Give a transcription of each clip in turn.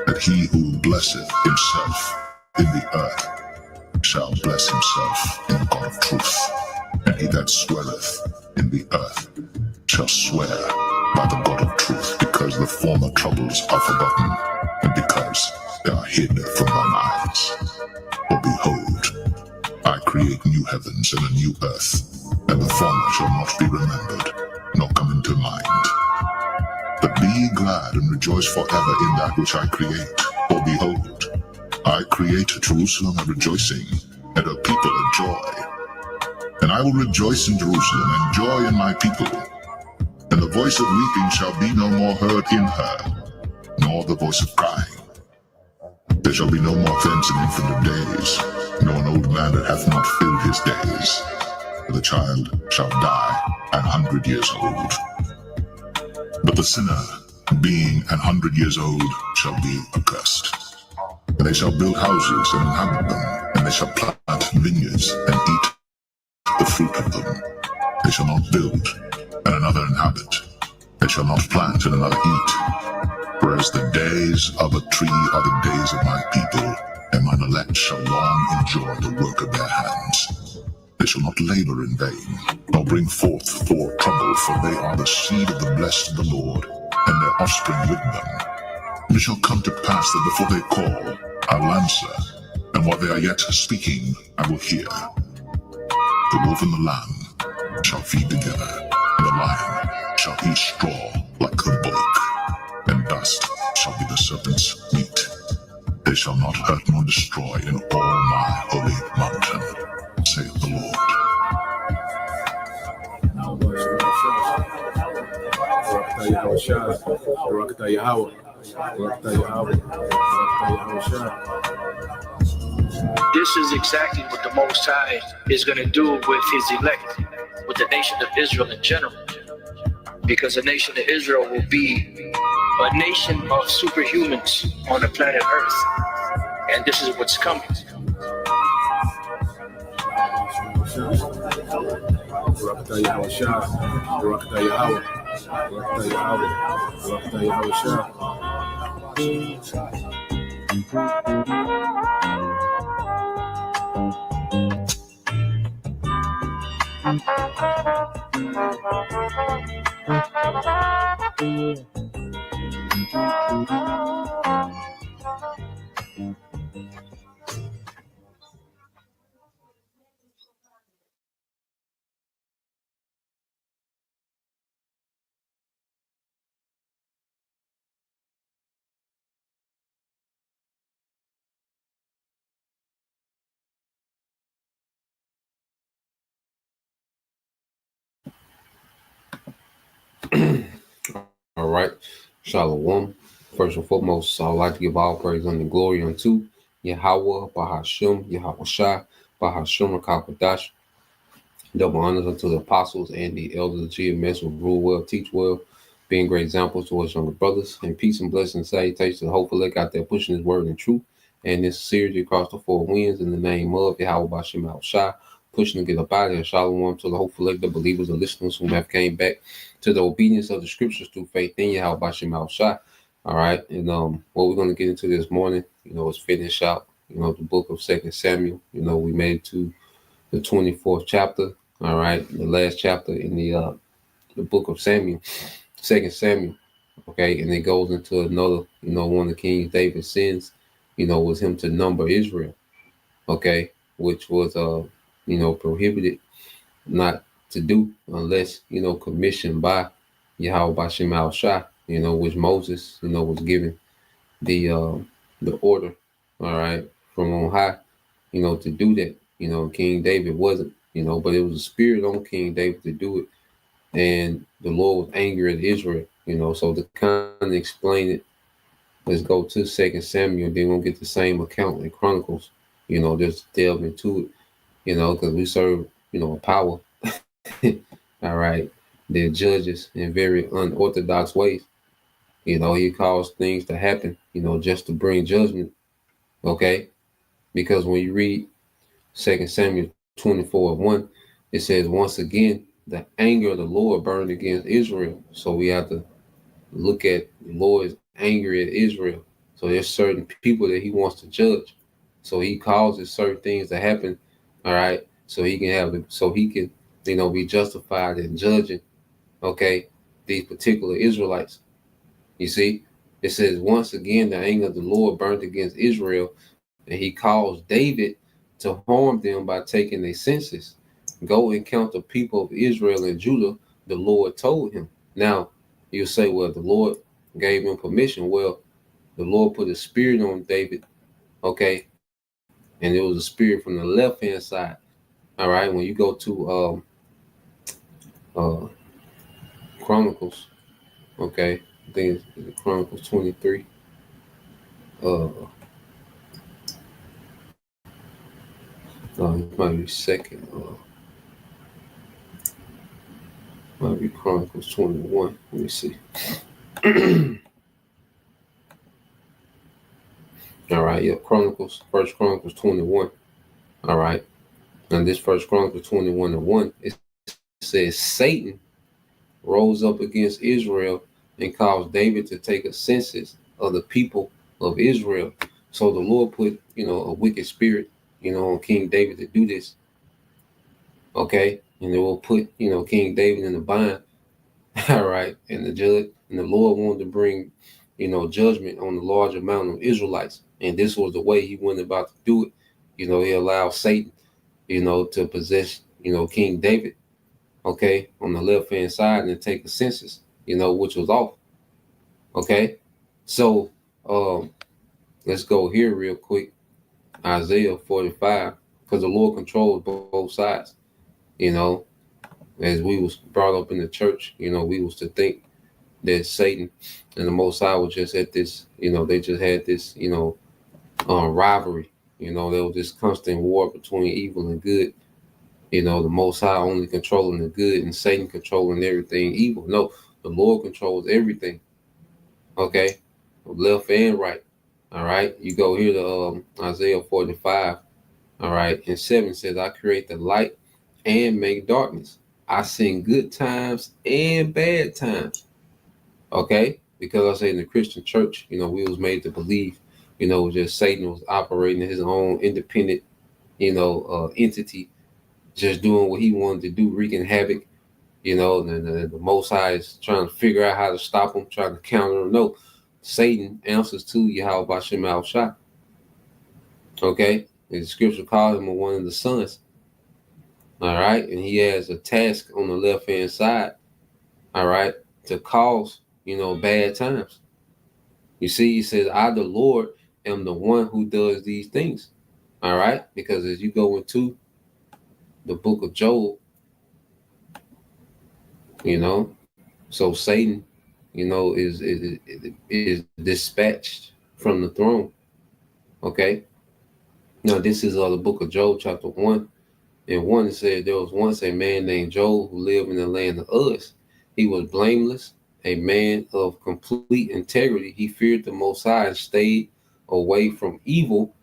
That he who blesseth himself in the earth shall bless himself in the God of truth. And he that sweareth in the earth shall swear by the God of truth, because the former troubles are forgotten, and because they are hid from thine eyes. For behold, I create new heavens and a new earth, and the former shall not be remembered, nor come into mind. But be ye glad and rejoice forever in that which I create. For behold, I create Jerusalem a rejoicing, and her people a joy. And I will rejoice in Jerusalem, and joy in my people. And the voice of weeping shall be no more heard in her, nor the voice of crying. There shall be no more thence an infant of days, nor an old man that hath not filled his days. For the child shall die 100 years old. But the sinner, being 100 years old, shall be accursed. And they shall build houses and inhabit them, and they shall plant vineyards and eat the fruit of them. They shall not build, and another inhabit. They shall not plant, and another eat. Whereas the days of a tree are the days of my people, and mine elect shall long enjoy the work of their hands. They shall not labor in vain, nor bring forth for trouble, for they are the seed of the blessed of the Lord, and their offspring with them. And it shall come to pass that before they call, I will answer, and while they are yet speaking, I will hear. The wolf and the lamb shall feed together, and the lion shall eat straw like the bullock, and dust shall be the serpent's meat. They shall not hurt nor destroy in all my holy mountain, saith the Lord. This is exactly what the Most High is going to do with his elect, with the nation of Israel in general. Because the nation of Israel will be a nation of superhumans on the planet Earth. And this is what's coming. All right. Shalom. First and foremost, I would like to give all praise and glory unto Yahweh, Bahashim, Yahweh Shai, Bahashim, Rakakwadash. Double honors unto the apostles and the elders of GMS who rule well, teach well, being great examples to us younger brothers. And peace and blessings and salutations to the hopeful elect out there pushing his word in truth. And this series across the four winds in the name of Yahweh Bahashim Al Shai, pushing to get up out of here. Shalom to the hopeful elect, the believers, the listeners who have came back to the obedience of the scriptures through faith in Yahweh Bahashim Al Shai. All right. And what we're going to get into this morning, is finish out, the book of 2 Samuel. We made it to the 24th chapter. All right, the last chapter in the book of Samuel, 2 Samuel. Okay, and it goes into another, one of King David's sins, was him to number Israel. Okay, which was prohibited not to do unless commissioned by Yahweh Bashem Al Shai, which Moses was given the order, all right, from on high, to do that. King David wasn't, but it was a spirit on King David to do it, and the Lord was angry at Israel. So to kind of explain it, let's go to 2 Samuel. Then we'll get the same account in Chronicles. Just delve into it. Because we serve a power. All right, that judges in very unorthodox ways. He caused things to happen, just to bring judgment, Okay, because when you read 2 Samuel 24:1, it says, once again, the anger of the Lord burned against Israel. So we have to look at the Lord's anger at Israel. So there's certain people that he wants to judge. So he causes certain things to happen, all right, so he can, be justified in judging, okay, these particular Israelites. You see, it says, once again, the anger of the Lord burnt against Israel, and he caused David to harm them by taking their census. Go and count the people of Israel and Judah, the Lord told him. Now, you'll say, well, the Lord gave him permission. Well, the Lord put a spirit on David, okay, and it was a spirit from the left hand side. All right, when you go to uh, Chronicles, okay, I think it's Chronicles 23. Uh, it might be second. Might be Chronicles 21. Let me see. All right, yeah, First Chronicles 21. All right, and this First Chronicles 21:1, it says Satan rose up against Israel and caused David to take a census of the people of Israel. So the Lord put, a wicked spirit, on King David to do this. Okay, and it will put, King David in the bind. All right, and the Lord wanted to bring, judgment on the large amount of Israelites, and this was the way he went about to do it. He allowed Satan, to possess, King David, okay, on the left hand side and take a census, which was off. Okay, so let's go here real quick. Isaiah 45, because the Lord controls both sides. You know, as we was brought up in the church, we was to think that Satan and the Most High was just at this, they just had this, rivalry. There was this constant war between evil and good. The Most High only controlling the good and Satan controlling everything evil. No, the Lord controls everything. Okay, left and right. All right, you go here to Isaiah 45. All right, and 7 says, I create the light and make darkness. I send good times and bad times. Okay, because I say in the Christian church, we was made to believe, just Satan was operating his own independent, entity, just doing what he wanted to do, wreaking havoc. And the Most High is trying to figure out how to stop him, trying to counter him. No, Satan answers to Yahweh Bashem Al Shah. Okay, and the scripture calls him one of the sons. All right, and he has a task on the left hand side. All right, to cause bad times. You see, he says, I, the Lord, am the one who does these things. All right, because as you go into the book of Job, so Satan, is dispatched from the throne. Okay. Now this is the book of Job, chapter 1. And 1 said there was once a man named Job who lived in the land of Uz. He was blameless, a man of complete integrity. He feared the Most High and stayed away from evil.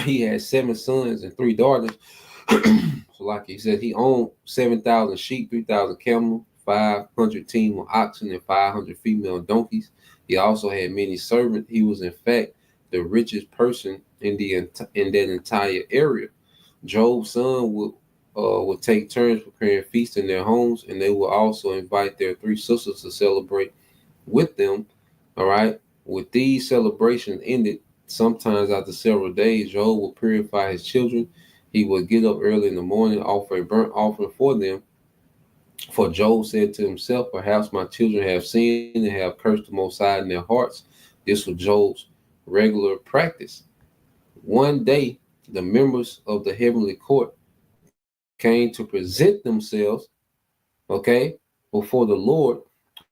He had 7 sons and 3 daughters. So like he said, he owned 7,000 sheep, 3,000 camels, 500 team of oxen, and 500 female donkeys. He also had many servants. He was in fact the richest person in that entire area. Job's son would take turns preparing feasts in their homes, and they would also invite their 3 sisters to celebrate with them. All right. With these celebrations ended, sometimes after several days, Job would purify his children. He would get up early in the morning, offer a burnt offering for them. For Job said to himself, perhaps my children have sinned and have cursed the Most High in their hearts. This was Job's regular practice. One day, the members of the heavenly court came to present themselves, okay, before the Lord,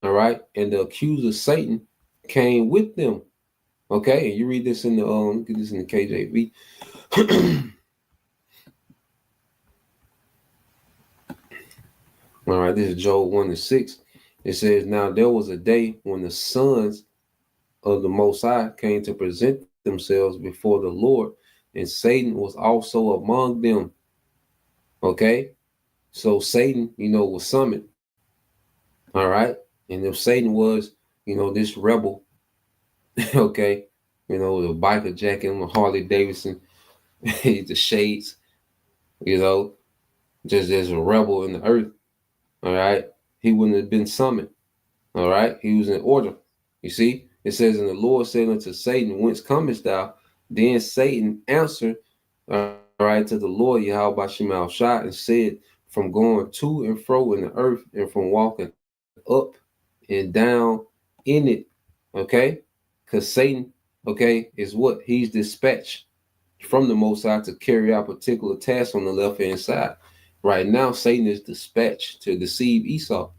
all right, and the accuser Satan came with them, okay, and you read this in the get this in the KJV. All right, this is Job 1-6. It says, now there was a day when the sons of the Most High came to present themselves before the Lord, and Satan was also among them. Okay, so Satan, was summoned. All right, and if Satan was, this rebel, okay, the biker jacket on the Harley Davidson, the shades, you know, just as a rebel in the earth. All right, he wouldn't have been summoned. All right, he was in order. You see, it says, "And the Lord said unto Satan, Whence comest thou?" Then Satan answered, all right, to the Lord Yahweh Shemal Shah, and said, "From going to and fro in the earth, and from walking up and down in it." Okay, because Satan, okay, is what he's dispatched from the Most High to carry out particular tasks on the left hand side. Right now, Satan is dispatched to deceive Esau.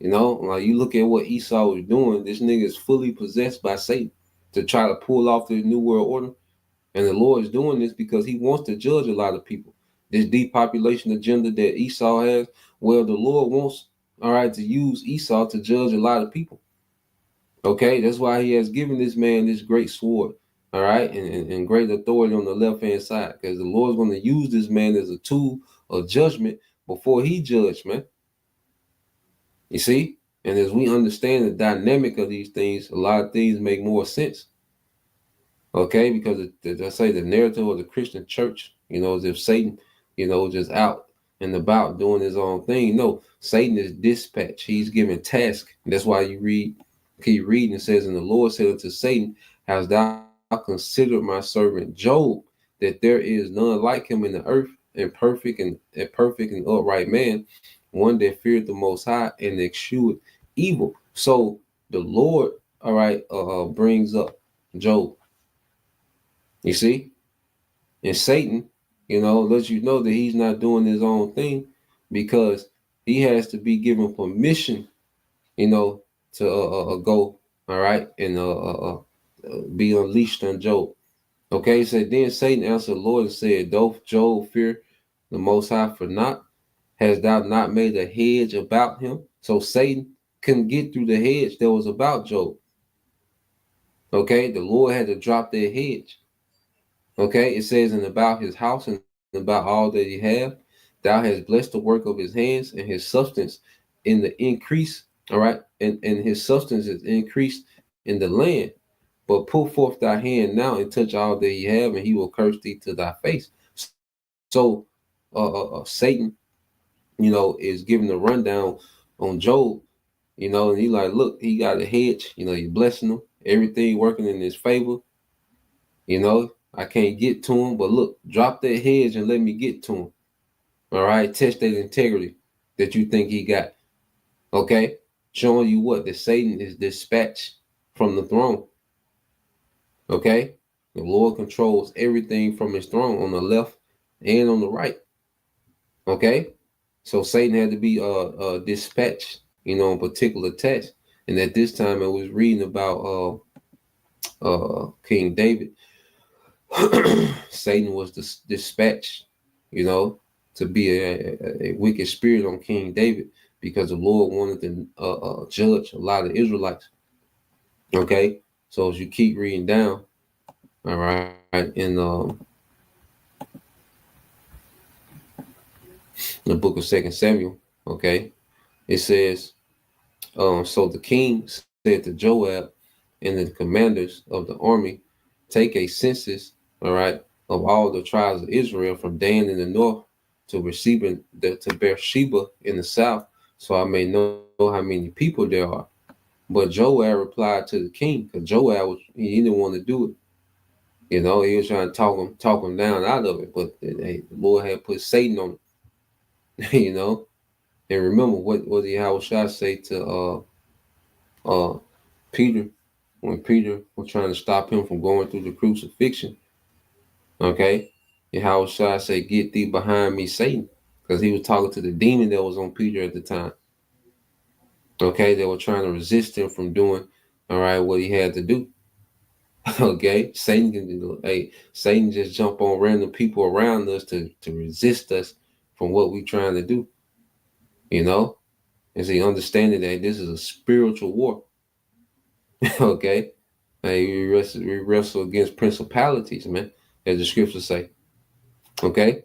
Like you look at what Esau was doing, this nigga is fully possessed by Satan to try to pull off the New World Order. And the Lord is doing this because he wants to judge a lot of people. This depopulation agenda that Esau has, well, the Lord wants, all right, to use Esau to judge a lot of people. Okay, that's why he has given this man this great sword, all right, and great authority on the left-hand side, because the Lord's going to use this man as a tool of judgment before he judged, man. You see? And as we understand the dynamic of these things, a lot of things make more sense. Okay, because I say the narrative of the Christian church, as if Satan, just out and about doing his own thing. No, Satan is dispatched. He's given task. That's why you keep reading. It says, "And the Lord said unto Satan, Hast thou considered my servant Job, that there is none like him in the earth, and perfect and upright man, one that feared the Most High and eschewed evil." So the Lord, all right, brings up Job. You see? And Satan, lets you know that he's not doing his own thing because he has to be given permission, to go, all right, and be unleashed on Job. Okay, he said, "Then Satan answered the Lord and said, Doth Job fear the Most High for naught? Hast thou not made a hedge about him?" So Satan couldn't get through the hedge that was about Job. Okay, the Lord had to drop that hedge. Okay, it says, "And about his house and about all that he have, thou hast blessed the work of his hands, and his substance in the increase." All right, and his substance is increased in the land. But put forth thy hand now and touch all that he have, and he will curse thee to thy face. So Satan, is giving the rundown on Job, and he like, look, he got a hedge, you're blessing him, everything working in his favor, I can't get to him, but look, drop that hedge and let me get to him. All right, test that integrity that you think he got. Okay, showing you what, that Satan is dispatched from the throne. Okay, the Lord controls everything from his throne on the left and on the right. Okay, so Satan had to be dispatched, on particular text. And at this time, I was reading about King David. Satan was dispatched, to be a wicked spirit on King David because the Lord wanted to judge a lot of Israelites. Okay, so as you keep reading down, all right, in the book of 2 Samuel, okay, it says, so the king said to Joab and the commanders of the army, "Take a census, all right, of all the tribes of Israel from Dan in the north to Beersheba in the south, so I may know how many people there are." But Joab replied to the king, because Joab he didn't want to do it. He was trying to talk him down out of it, but the Lord had put Satan on it, And remember what did Yahushua say to Peter when Peter was trying to stop him from going through the crucifixion? Okay, Yahushua said, "Get thee behind me, Satan," because he was talking to the demon that was on Peter at the time. Okay, they were trying to resist him from doing, all right, what he had to do. Okay, Satan just jump on random people around us to resist us from what we're trying to do. Is he understanding that this is a spiritual war? Okay, Hey, we wrestle against principalities, man, as the scriptures say. Okay?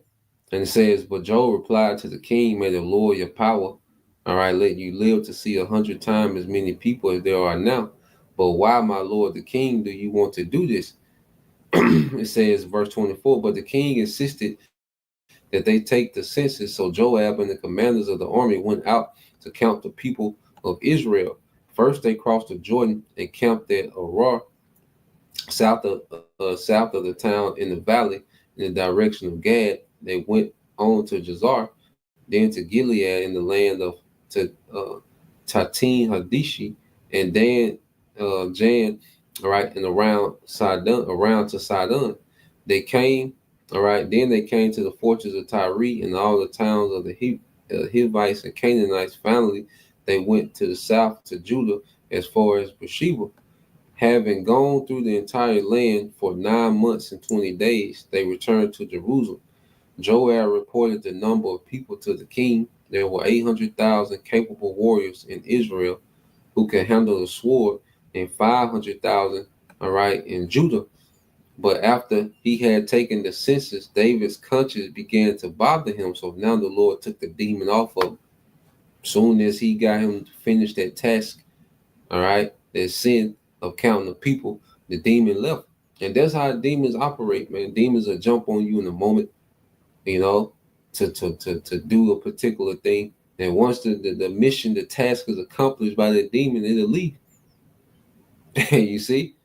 And it says, but Job replied to the king, may the Lord your power, all right, let you live to see 100 times as many people as there are now. But why, my Lord the king, do you want to do this? It says, verse 24, but the king insisted that they take the census. So Joab and the commanders of the army went out to count the people of Israel. First, they crossed the Jordan and camped at Arar, south of the town in the valley, in the direction of Gad. They went on to Jazar, then to Gilead in the land of to Tatin Hadishi, and then Jan, all right, and around to Sidon. They came, all right, then they came to the fortress of Tyre and all the towns of the Hivites and Canaanites. Finally, they went to the south to Judah as far as Beersheba. Having gone through the entire land for 9 months and 20 days, they returned to Jerusalem. Joab reported the number of people to the king. There were 800,000 capable warriors in Israel who could handle the sword, and 500,000, all right, in Judah. But after he had taken the census, David's conscience began to bother him. So now the Lord took the demon off of him. Soon as he got him to finish that task, all right, that sin of counting the people, the demon left. And that's how demons operate, man. Demons will jump on you in a moment, you know, to do a particular thing. And once the mission, the task is accomplished by the demon, it'll leave. You see?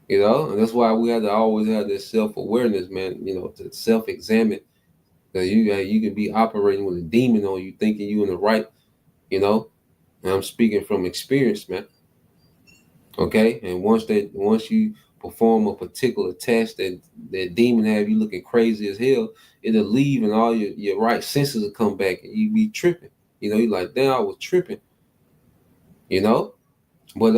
You know, and that's why we have to always have this self-awareness, man, you know, to self-examine. Because you can be operating with a demon on you, thinking you in the right, you know. And I'm speaking from experience, man. Okay? And once you perform a particular task that demon have you looking crazy as hell, it'll leave and all your right senses will come back and you be tripping. You know, you're like, damn, I was tripping. You know? But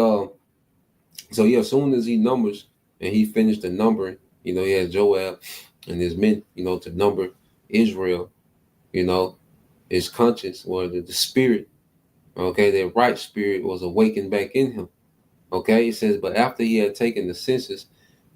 so yeah, as soon as he numbers and he finished the numbering, you know, he had Joab and his men, you know, to number Israel, you know, his conscience or the spirit, okay, that right spirit was awakened back in him. Okay, he says, but after he had taken the census,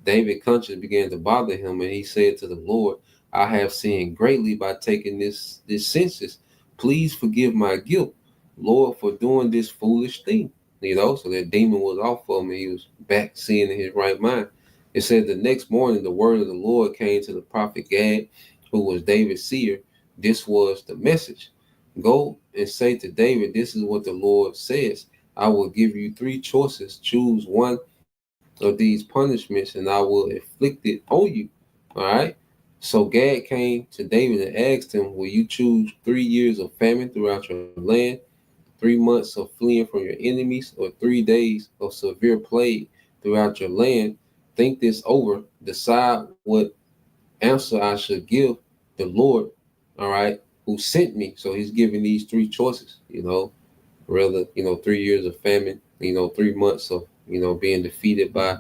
David's conscience began to bother him, and he said to the Lord, I have sinned greatly by taking this census. Please forgive my guilt, Lord, for doing this foolish thing. You know, so that demon was off of him, and he was back seeing in his right mind. It said the next morning, the word of the Lord came to the prophet Gad, who was David's seer. This was the message. Go and say to David, this is what the Lord says. I will give you three choices. Choose one of these punishments, and I will inflict it on you. All right. So Gad came to David and asked him, will you choose 3 years of famine throughout your land, 3 months of fleeing from your enemies, or 3 days of severe plague throughout your land? Think this over. Decide what answer I should give the Lord, all right, who sent me. So he's giving these three choices, you know, rather, you know, 3 years of famine, you know, 3 months of, you know, being defeated by,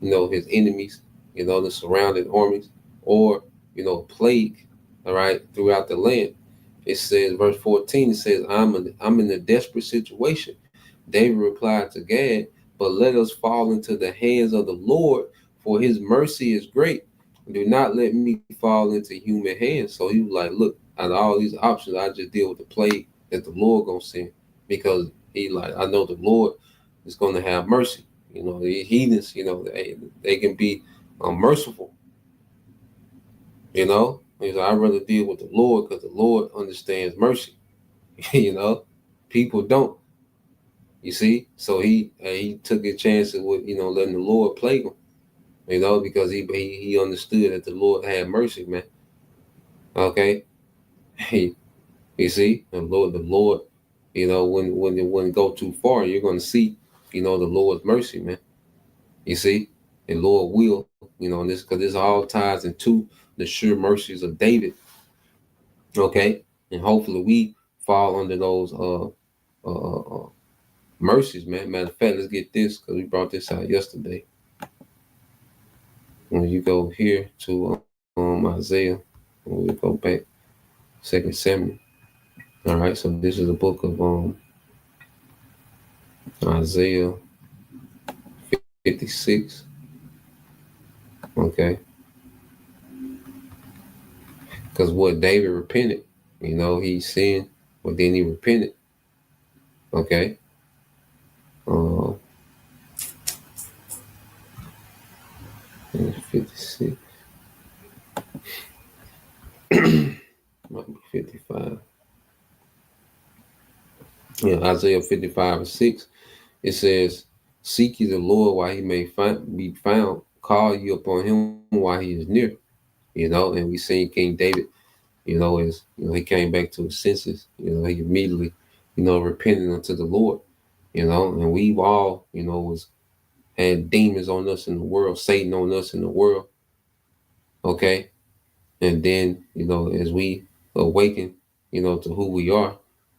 you know, his enemies, you know, the surrounding armies, or, you know, plague, all right, throughout the land. It says, verse 14, it says, I'm in a desperate situation. David replied to Gad, but let us fall into the hands of the Lord, for his mercy is great. Do not let me fall into human hands. So he was like, look, out of all these options, I just deal with the plague that the Lord gonna send, because he like, I know the Lord is gonna have mercy. You know, the heathens, you know, they can be merciful. You know, he's like, I'd rather deal with the Lord because the Lord understands mercy. You know, people don't. You see, so he took his chances with, you know, letting the Lord plague him. You know, because he understood that the Lord had mercy, man. Okay, you see, the Lord, you know, when it wouldn't go too far, you're gonna see, you know, the Lord's mercy, man. You see, and Lord will, you know, and this because this all ties into the sure mercies of David. Okay, and hopefully we fall under those mercies, man. Matter of fact, let's get this because we brought this out yesterday. When you go here to Isaiah, when we go back, 2 Samuel. All right, so this is the book of Isaiah 56. Okay. Because what David repented, he sinned, but then he repented. Okay. Uh, 56. Might be 55. Yeah, Isaiah 55:6. It says, "Seek ye the Lord while he may be found. Call you upon him while he is near." And we seen King David, as he came back to his senses. He immediately, repented unto the Lord. And we've all, was had demons on us in the world, Satan on us in the world. Okay. And then, as we awaken, to who we are,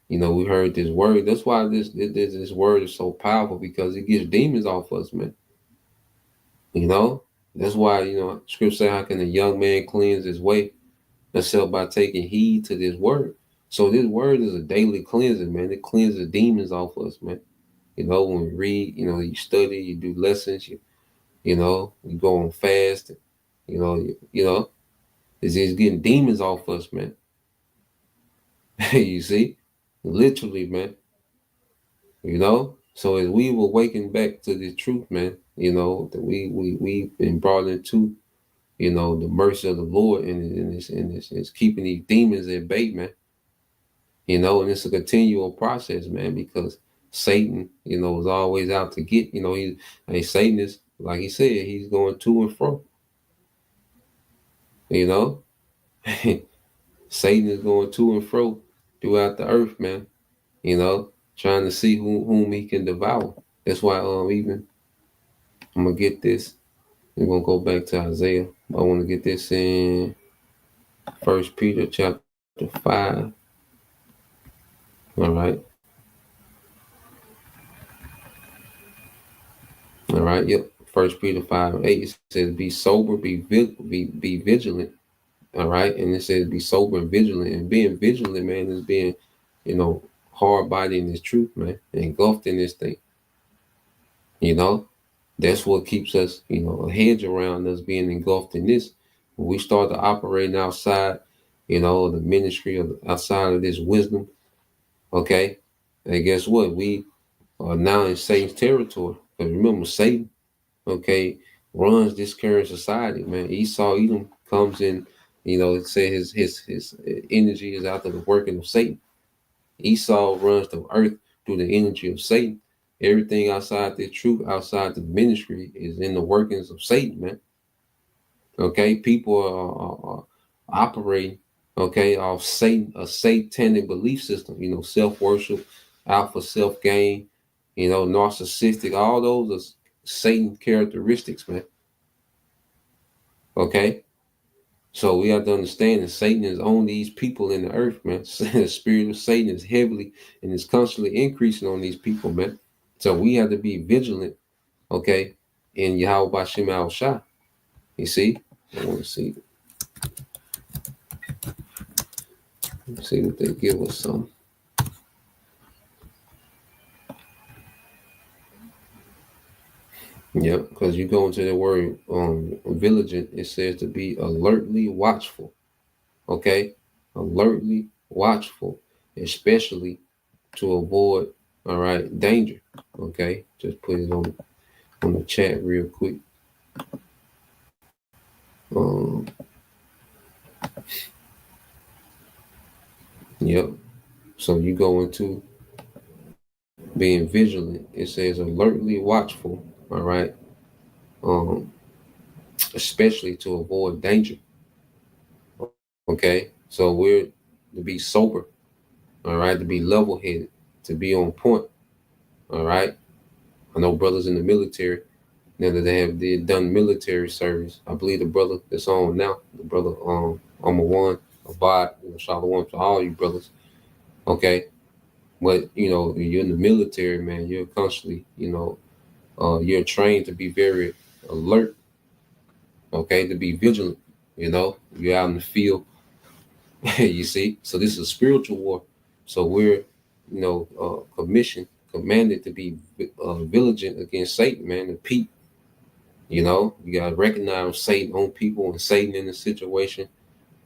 we heard this word. That's why this word is so powerful, because it gets demons off us, man. That's why, scripture say, how can a young man cleanse his way except by taking heed to this word? So this word is a daily cleansing, man. It cleanses demons off us, man. When we read, you study, you do lessons, you go on fast, it's just getting demons off us, man. You see, literally, man. So as we awaken back to the truth, man, that we've been brought into, the mercy of the Lord, and it's keeping these demons at bay, man. And it's a continual process, man, because Satan, is always out to get, Satan is, like he said, he's going to and fro. Satan is going to and fro throughout the earth, man. Trying to see whom he can devour. That's why even I'm gonna get this. I'm gonna go back to Isaiah. I want to get this in 1 Peter chapter 5. All right. All right. Yep. 1 Peter 5:8. It says, "Be sober, be vigilant." All right. And it says, "Be sober and vigilant." And being vigilant, man, is being, hard body in this truth, man, engulfed in this thing. That's what keeps us, a hedge around us being engulfed in this. When we start to operating outside, the ministry of outside of this wisdom, okay, and guess what? We are now in Satan's territory. Because remember, Satan, okay, runs this current society, man. Edom comes in, it says his energy is out of the working of Satan. Esau runs the earth through the energy of Satan. Everything outside the truth, outside the ministry, is in the workings of Satan, man. Okay, people are operating, okay, off Satan, a satanic belief system. Self-worship, out for self-gain, narcissistic. All those are Satan characteristics, man. Okay, so we have to understand that Satan is on these people in the earth, man. The spirit of Satan is heavily and is constantly increasing on these people, man. So we have to be vigilant, okay, in Yahweh Bashim al-Shah. You see? I want to see. Let's see what they give us some. Yeah, because you go into the word vigilant, it says to be alertly watchful. Okay? Alertly watchful, especially to avoid, all right, danger. Okay? Just put it on the chat real quick. Yep. So you go into being vigilant. It says alertly watchful. All right. Especially to avoid danger. Okay. So we're to be sober. All right. To be level-headed. To be on point. All right. I know brothers in the military, now that they done military service. I believe the brother that's on now, the brother One, Abad, Shalom to all you brothers. Okay. But you're in the military, man, you're constantly, you're trained to be very alert, okay, to be vigilant. You're out in the field. You see, so this is a spiritual war. So we're, commanded to be vigilant against Satan, man, to peep, You know, you got to recognize Satan on people and Satan in the situation.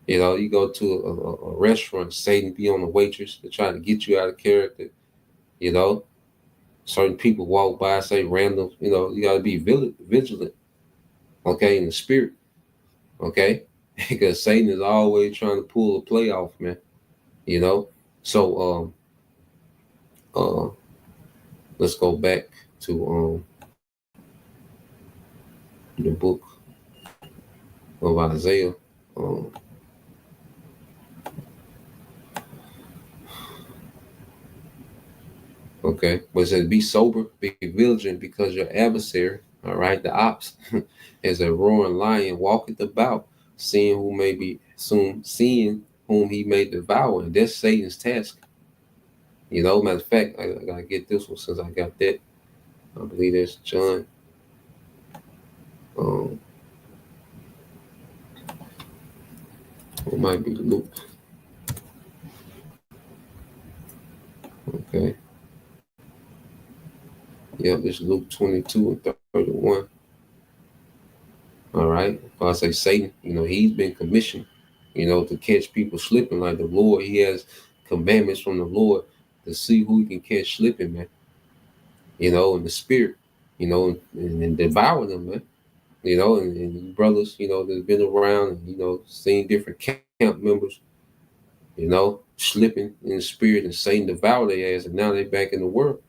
You know, you go to a restaurant, Satan be on the waitress to try to get you out of character. You know, certain people walk by, say random, you know, you got to be vigilant, okay, in the spirit, okay, because Satan is always trying to pull a play off, man. You know, so let's go back to the book of Isaiah. Um, okay, but it says, "Be sober, be vigilant, because your adversary, all right, the ops, as a roaring lion, walketh about, seeing whom he may devour." And that's Satan's task. You know, matter of fact, I gotta get this one since I got that. I believe that's John. It might be Luke. Okay. Yep, it's Luke 22 and 31. All right. If I say Satan, you know, he's been commissioned, you know, to catch people slipping like the Lord. He has commandments from the Lord to see who he can catch slipping, man. You know, in the spirit, you know, and devour them, man. You know, and brothers, you know, that's been around and, you know, seen different camp members, you know, slipping in the spirit and Satan devoured their ass, and now they're back in the world.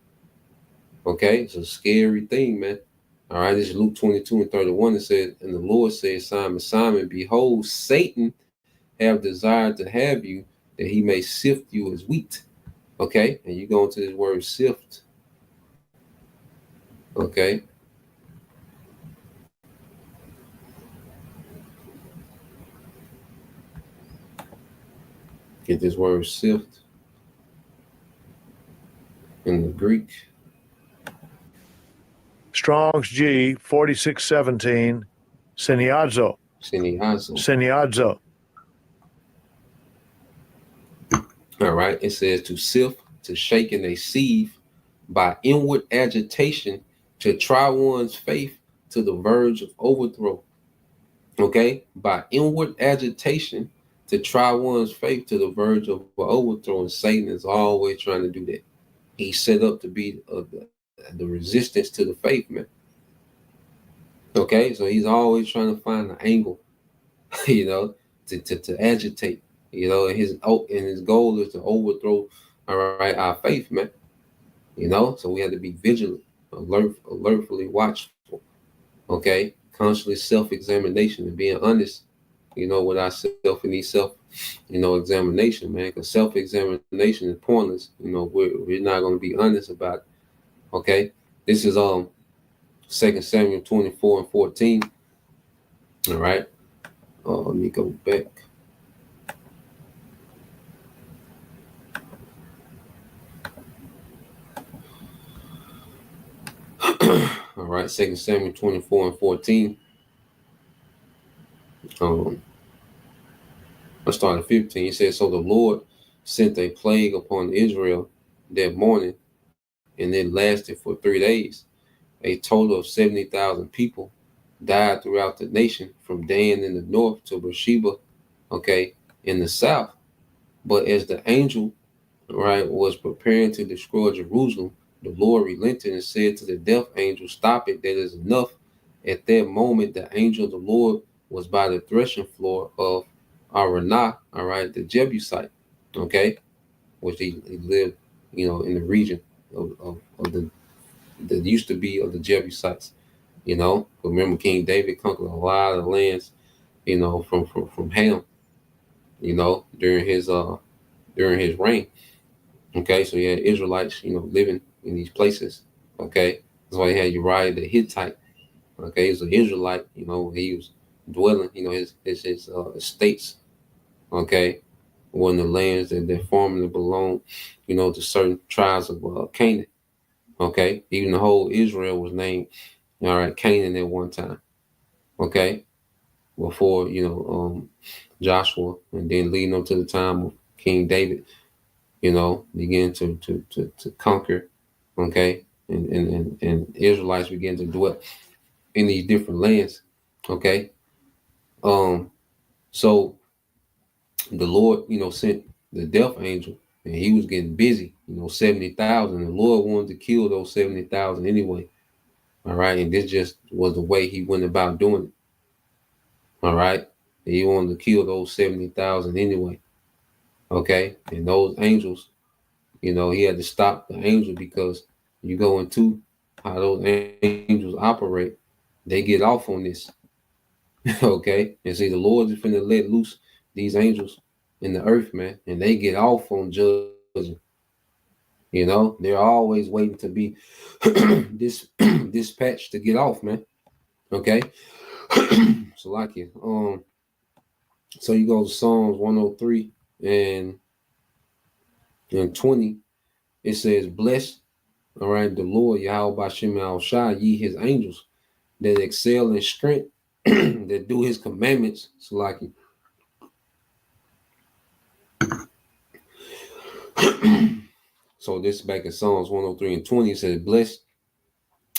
Okay, it's a scary thing, man. All right, this is Luke 22 and 31. It says, "And the Lord said, Simon, Simon, behold, Satan have desired to have you, that he may sift you as wheat." Okay, and you go into this word sift. Okay. Get this word sift in the Greek. Strong's G 4617, Seniazo. Seniazo. All right, it says to sift, to shake in a sieve by inward agitation, to try one's faith to the verge of overthrow. Okay, by inward agitation, to try one's faith to the verge of overthrow. And Satan is always trying to do that. He's set up to be the resistance to the faith, man. Okay, so he's always trying to find an angle, you know, to agitate, you know, and his goal is to overthrow, all right, our faith, man. You know, so we have to be vigilant, alertfully watchful, okay, constantly self-examination and being honest, you know, with ourselves and these you know, examination, man, because self-examination is pointless. You know, we're not going to be honest about it. Okay, this is 2 Samuel 24 and 14. All right, let me go back. All right, 2 Samuel 24 and 14. Let's start at 15. It says, "So the Lord sent a plague upon Israel that morning, and it lasted for 3 days. A total of 70,000 people died throughout the nation, from Dan in the north to Beersheba, okay, in the south. But as the angel, right, was preparing to destroy Jerusalem, the Lord relented and said to the death angel, 'Stop it, that is enough.' At that moment, the angel of the Lord was by the threshing floor of Aranah, all right, the Jebusite, okay, which he lived, you know, in the region of the that used to be of the Jebusites, you know. Remember, King David conquered a lot of lands, you know, from Ham, you know, during his reign. Okay, so you had Israelites, you know, living in these places. Okay, that's why he had Uriah the Hittite. Okay, he was an Israelite, you know, he was dwelling, you know, his estates. Okay, one of the lands that formerly belonged, you know, to certain tribes of Canaan. Okay, even the whole Israel was named, all right, Canaan at one time. Okay, before, you know, Joshua, and then leading up to the time of King David, you know, began to conquer. Okay, and Israelites began to dwell in these different lands. Okay. So the Lord, sent the death angel, and he was getting busy, 70,000. The Lord wanted to kill those 70,000 anyway. All right. And this just was the way he went about doing it. All right. And he wanted to kill those 70,000 anyway. Okay. And those angels, he had to stop the angel, because you go into how those angels operate, they get off on this. Okay. And see, the Lord is finna let loose these angels in the earth, man, and they get off on judging. They're always waiting to be dispatched to get off, man. Okay. So like it. So you go to Psalms 103 and 20. It says, "Bless, all right, the Lord Yahweh Bashem Al Shai, ye his angels that excel in strength, that do his commandments." So like it. So this back in Psalms 103 and 20, it says, "Bless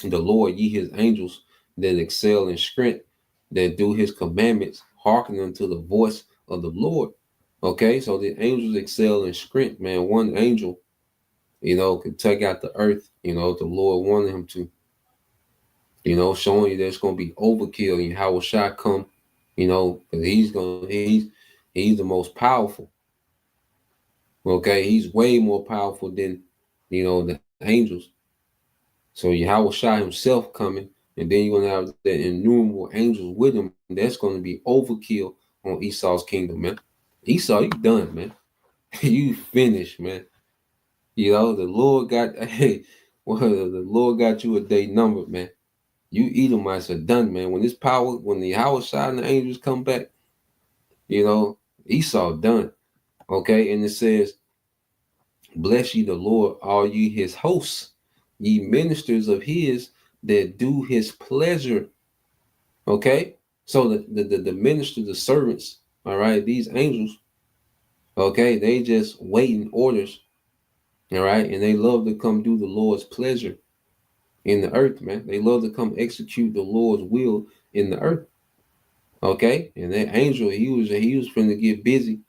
the Lord, ye his angels that excel in strength, that do his commandments, hearken unto the voice of the Lord." Okay, so the angels excel in strength, man. One angel, could take out the earth, the Lord wanted him to, showing you there's going to be overkill, and how will Shai come, because he's the most powerful. Okay, he's way more powerful than, the angels. So Yahweh Shai himself coming, and then you're going to have the innumerable angels with him. That's going to be overkill on Esau's kingdom, man. Esau, you done, man. You finished, man. The Lord got, the Lord got you a day numbered, man. You Edomites are done, man. When the Yahweh Shai and the angels come back, Esau done. Okay, and it says, "Bless ye the Lord, all ye his hosts, ye ministers of his that do his pleasure." Okay, so the ministers, the servants, all right, these angels, okay, they just waiting orders, all right, and they love to come do the Lord's pleasure in the earth, man. They love to come execute the Lord's will in the earth. Okay, and that angel, he was finna get busy.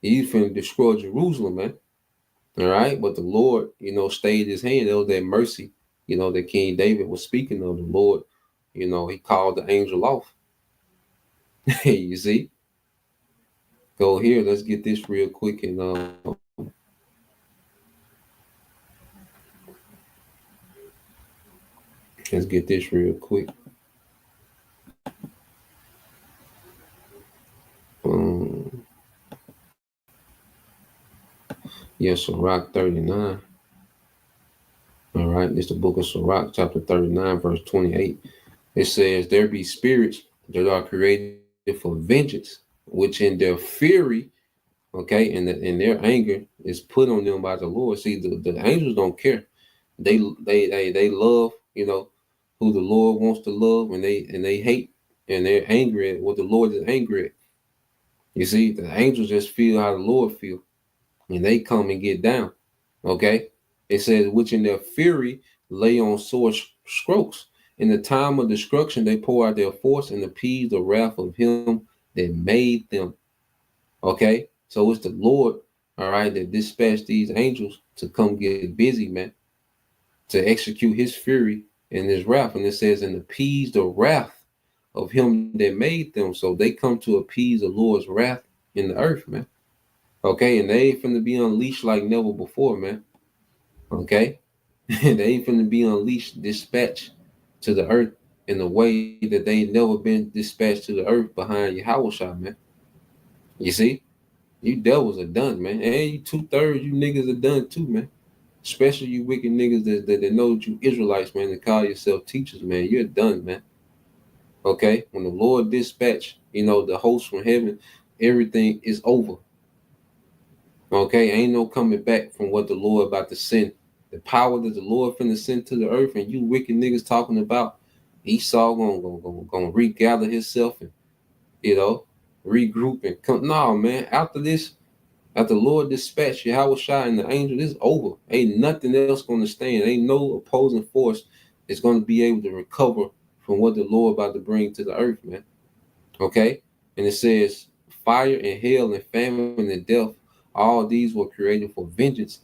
He was finna destroy Jerusalem, man. All right, but the Lord, stayed his hand. That was that mercy, that King David was speaking of. The Lord, he called the angel off. You see? Go here. Let's get this real quick, and let's get this real quick. Yeah, Sirach 39. All right, this is the book of Sirach, chapter 39, verse 28. It says, "There be spirits that are created for vengeance, which in their fury," okay, and in their anger is put on them by the Lord. See, the angels don't care. They love, who the Lord wants to love, and they hate, and they're angry at what the Lord is angry at. You see, the angels just feel how the Lord feel, and they come and get down. Okay, it says, "Which in their fury lay on sore strokes. In the time of destruction, they pour out their force and appease the wrath of him that made them." Okay, so it's the Lord, all right, that dispatched these angels to come get busy, man, to execute his fury and his wrath. And it says, "And appease the wrath of him that made them." So they come to appease the Lord's wrath in the earth, man. Okay, and they ain't finna be unleashed like never before, man. Okay, they ain't finna be unleashed, dispatched to the earth in a way that they ain't never been dispatched to the earth behind Yahweh Shai, man. You see, you devils are done, man. And you 2/3, you niggas are done too, man. Especially you wicked niggas that know that you Israelites, man, that call yourself teachers, man. You're done, man. Okay, when the Lord dispatch, the host from heaven, everything is over. Okay, ain't no coming back from what the Lord about to send. The power that the Lord finna send to the earth, and you wicked niggas talking about Esau gonna regather himself and regroup and come. No, man. After the Lord dispatch Yahweh Shai and the angel, this is over. Ain't nothing else gonna stand. Ain't no opposing force is gonna be able to recover from what the Lord about to bring to the earth, man. Okay? And it says, fire and hail and famine and death, all these were created for vengeance,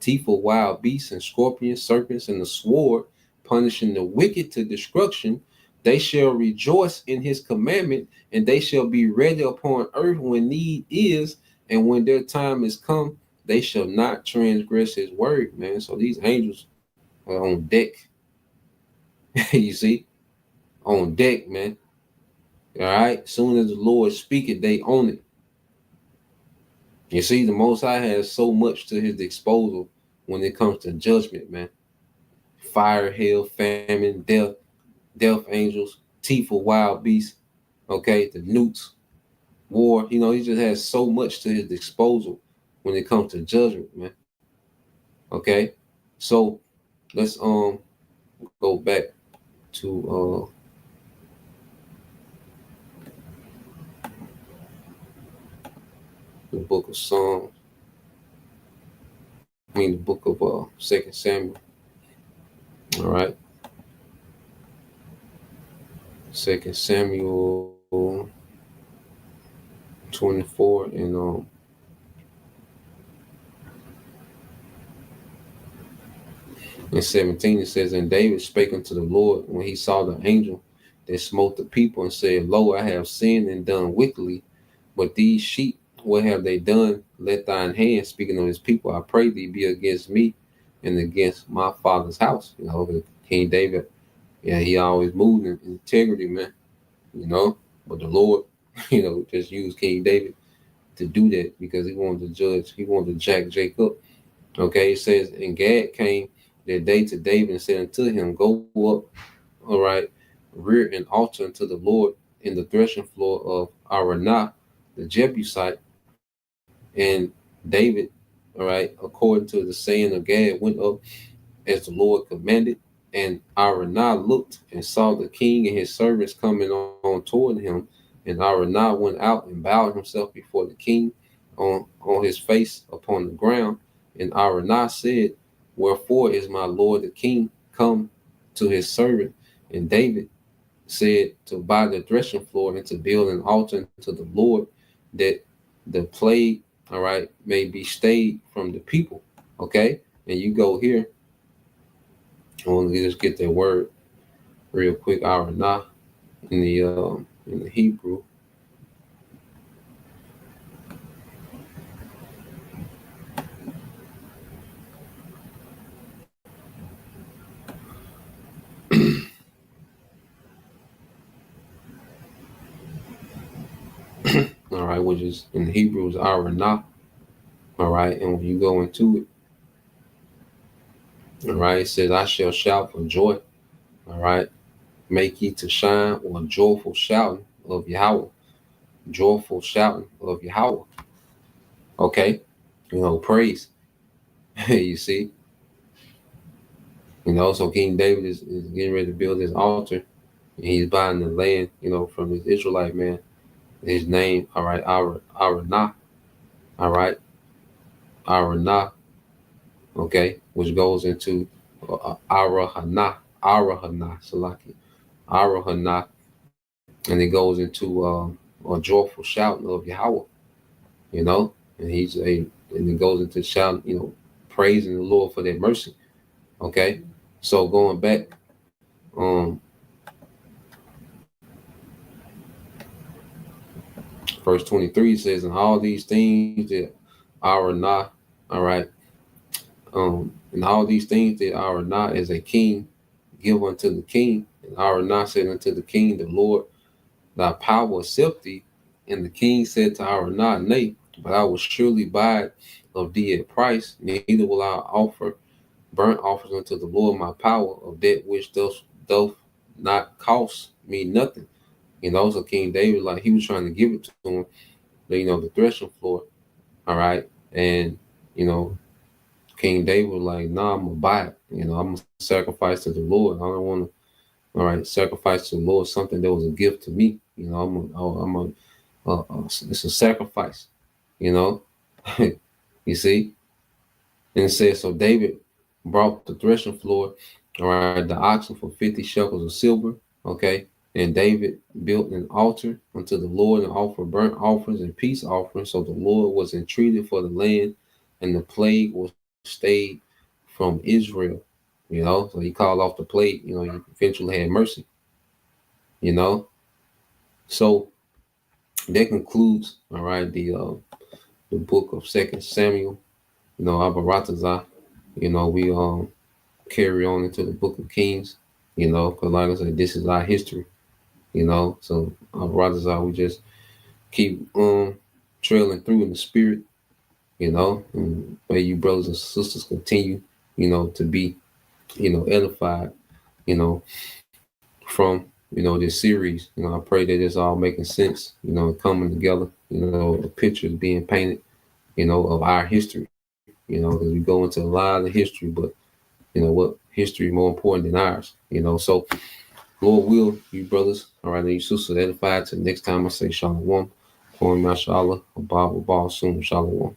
teeth of wild beasts and scorpions, serpents, and the sword, punishing the wicked to destruction. They shall rejoice in his commandment, and they shall be ready upon earth when need is, and when their time is come, they shall not transgress his word, man. So these angels are on deck. You see? On deck, man. All right. Soon as the Lord speak it, they own it. You see, the Most High has so much to his disposal when it comes to judgment, man. Fire, hail, famine, death angels, teeth of wild beasts, okay, the newts, war. You know, he just has so much to his disposal when it comes to judgment, man. Okay. So let's go back to the book of Psalms. The book of 2 Samuel. All right. 2 Samuel 24 and 17, it says, and David spake unto the Lord when he saw the angel that smote the people and said, lo, I have sinned and done wickedly, but these sheep, what have they done? Let thine hand, speaking of his people, I pray thee, be against me and against my father's house. You know, King David, yeah, he always moved in integrity, man. You know, but the Lord, you know, just used King David to do that because he wanted to judge, he wanted to jack Jacob. Okay, it says, and Gad came that day to David and said unto him, go up, all right, rear an altar unto the Lord in the threshing floor of Araunah, the Jebusite. And David, all right, according to the saying of Gad, went up as the Lord commanded. And Araunah looked and saw the king and his servants coming on toward him. And Araunah went out and bowed himself before the king on his face upon the ground. And Araunah said, wherefore is my lord the king come to his servant? And David said, to buy the threshing floor and to build an altar to the Lord, that the plague, all right, may be stayed from the people. Okay, and you go here. I want to just get that word real quick. Araunah in the Hebrew. All right, which is in Hebrew is Araunah. All right, and when you go into it, all right, it says, I shall shout for joy. All right, make ye to shine, or joyful shouting of Yahweh. Joyful shouting of Yahweh. Okay, you know, praise. You see, you know, so King David is getting ready to build his altar, and he's buying the land, you know, from this Israelite man. His name, all right, Araunah, all right, Araunah, okay, which goes into Araunah, Salaki, Araunah, and it goes into a joyful shouting of Yahweh, you know, and and it goes into shouting, you know, praising the Lord for their mercy, okay. So going back, verse 23 says, and all these things that Araunah, all right, and all these things that Araunah as a king give unto the king. And Araunah said unto the king, the Lord, thy power accept thee. And the king said to Araunah, nay, but I will surely buy of thee at price, neither will I offer burnt offerings unto the Lord my power of that which doth not cost me nothing. You know, so King David, like, he was trying to give it to him, you know, the threshing floor, all right, and, you know, King David was like, nah, I'm gonna buy it. You know, I'm gonna sacrifice to the Lord. I don't want to, all right, sacrifice to the Lord something that was a gift to me. You know, it's a sacrifice. You know, you see. And it says, so David brought the threshing floor, all right, the oxen for 50 shekels of silver, Okay. And David built an altar unto the Lord and offered burnt offerings and peace offerings. So the Lord was entreated for the land, and the plague was stayed from Israel. So he called off the plague. He eventually had mercy. So that concludes, all right, the book of Second Samuel. Abaratazah. We carry on into the book of Kings. Because like I said, this is our history. So Abaratazah, we just keep trailing through in the spirit. And may you brothers and sisters continue, to be, edified, from this series. I pray that it's all making sense, coming together, the pictures being painted, of our history, because we go into a lot of history, but what history is more important than ours, so Lord will, you brothers, all right, and you sisters edified. Till next time I say shalom, Kwame Mashallah, Abba soon, shalom.